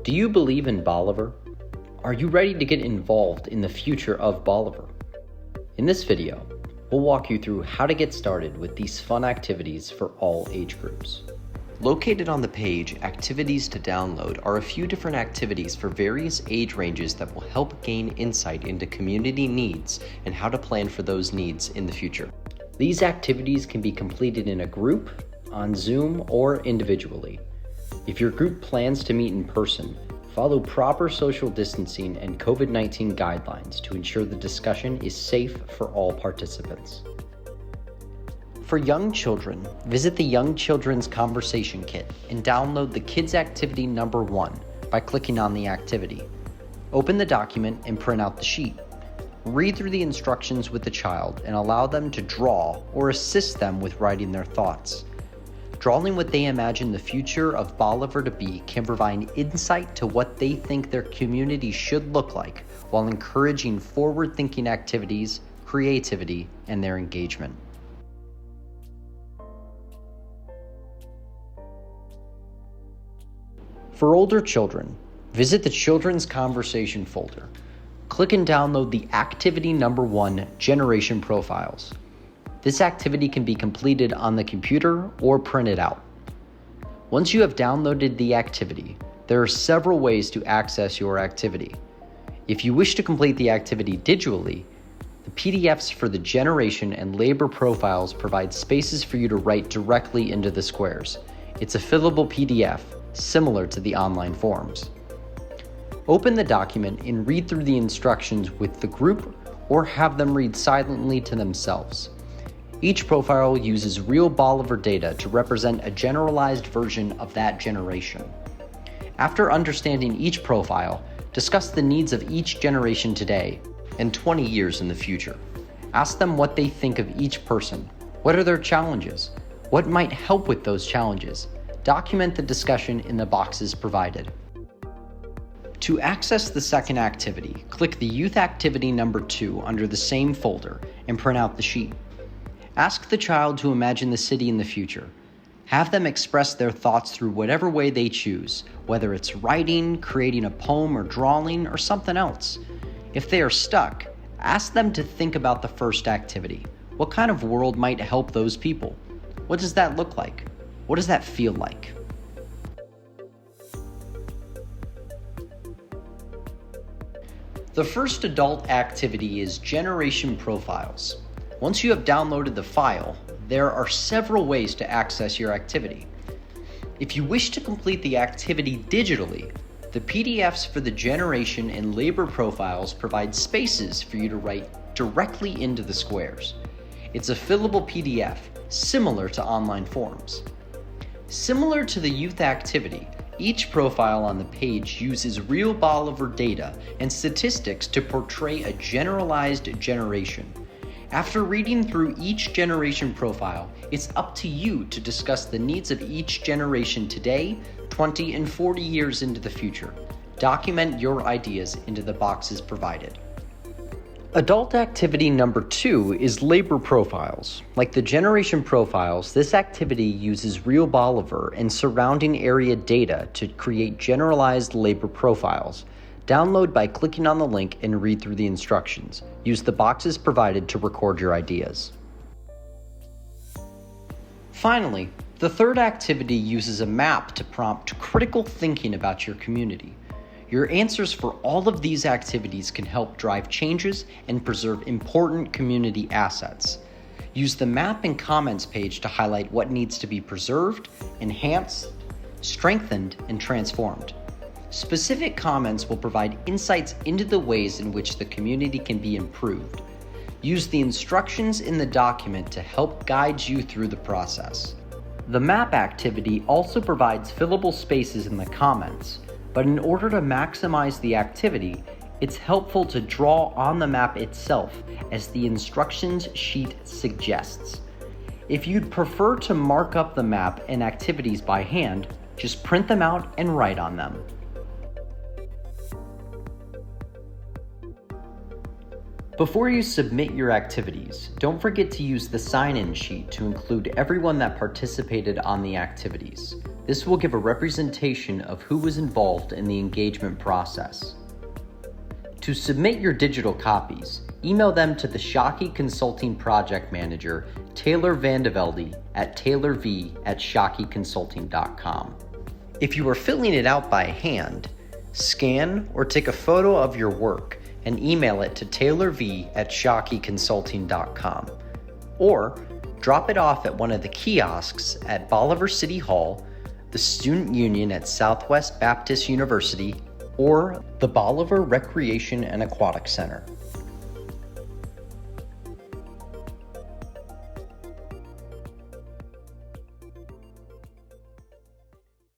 Do you believe in Bolivar? Are you ready to get involved in the future of Bolivar? In this video, we'll walk you through how to get started with these fun activities for all age groups. Located on the page, Activities to Download are a few different activities for various age ranges that will help gain insight into community needs and how to plan for those needs in the future. These activities can be completed in a group, on Zoom, or individually. If your group plans to meet in person, follow proper social distancing and COVID-19 guidelines to ensure the discussion is safe for all participants. For young children, visit the Young Children's Conversation Kit and download the Kids Activity Number 1 by clicking on the activity. Open the document and print out the sheet. Read through the instructions with the child and allow them to draw or assist them with writing their thoughts. Drawing what they imagine the future of Bolivar to be can provide insight to what they think their community should look like while encouraging forward-thinking activities, creativity, and their engagement. For older children, visit the Children's Conversation folder. Click and download the Activity Number 1 Generation Profiles. This activity can be completed on the computer or printed out. Once you have downloaded the activity, there are several ways to access your activity. If you wish to complete the activity digitally, the PDFs for the generation and labor profiles provide spaces for you to write directly into the squares. It's a fillable PDF, similar to the online forms. Open the document and read through the instructions with the group or have them read silently to themselves. Each profile uses real Bolivar data to represent a generalized version of that generation. After understanding each profile, discuss the needs of each generation today and 20 years in the future. Ask them what they think of each person. What are their challenges? What might help with those challenges? Document the discussion in the boxes provided. To access the second activity, click the Youth Activity Number 2 under the same folder and print out the sheet. Ask the child to imagine the city in the future. Have them express their thoughts through whatever way they choose, whether it's writing, creating a poem or drawing, or something else. If they are stuck, ask them to think about the first activity. What kind of world might help those people? What does that look like? What does that feel like? The first adult activity is Generation Profiles. Once you have downloaded the file, there are several ways to access your activity. If you wish to complete the activity digitally, the PDFs for the generation and labor profiles provide spaces for you to write directly into the squares. It's a fillable PDF, similar to online forms. Similar to the youth activity, each profile on the page uses real Bolivar data and statistics to portray a generalized generation. After reading through each generation profile, it's up to you to discuss the needs of each generation today, 20 and 40 years into the future. Document your ideas into the boxes provided. Adult activity number 2 is labor profiles. Like the generation profiles, this activity uses real Bolivar and surrounding area data to create generalized labor profiles. Download by clicking on the link and read through the instructions. Use the boxes provided to record your ideas. Finally, the third activity uses a map to prompt critical thinking about your community. Your answers for all of these activities can help drive changes and preserve important community assets. Use the map and comments page to highlight what needs to be preserved, enhanced, strengthened, and transformed. Specific comments will provide insights into the ways in which the community can be improved. Use the instructions in the document to help guide you through the process. The map activity also provides fillable spaces in the comments, but in order to maximize the activity, it's helpful to draw on the map itself as the instructions sheet suggests. If you'd prefer to mark up the map and activities by hand, just print them out and write on them. Before you submit your activities, don't forget to use the sign-in sheet to include everyone that participated on the activities. This will give a representation of who was involved in the engagement process. To submit your digital copies, email them to the Shockey Consulting Project Manager, Taylor Vandevelde at taylorv@shockeyconsulting.com. If you are filling it out by hand, scan or take a photo of your work and email it to taylorv@shockeyconsulting.com, or drop it off at one of the kiosks at Bolivar City Hall, the Student Union at Southwest Baptist University, or the Bolivar Recreation and Aquatic Center.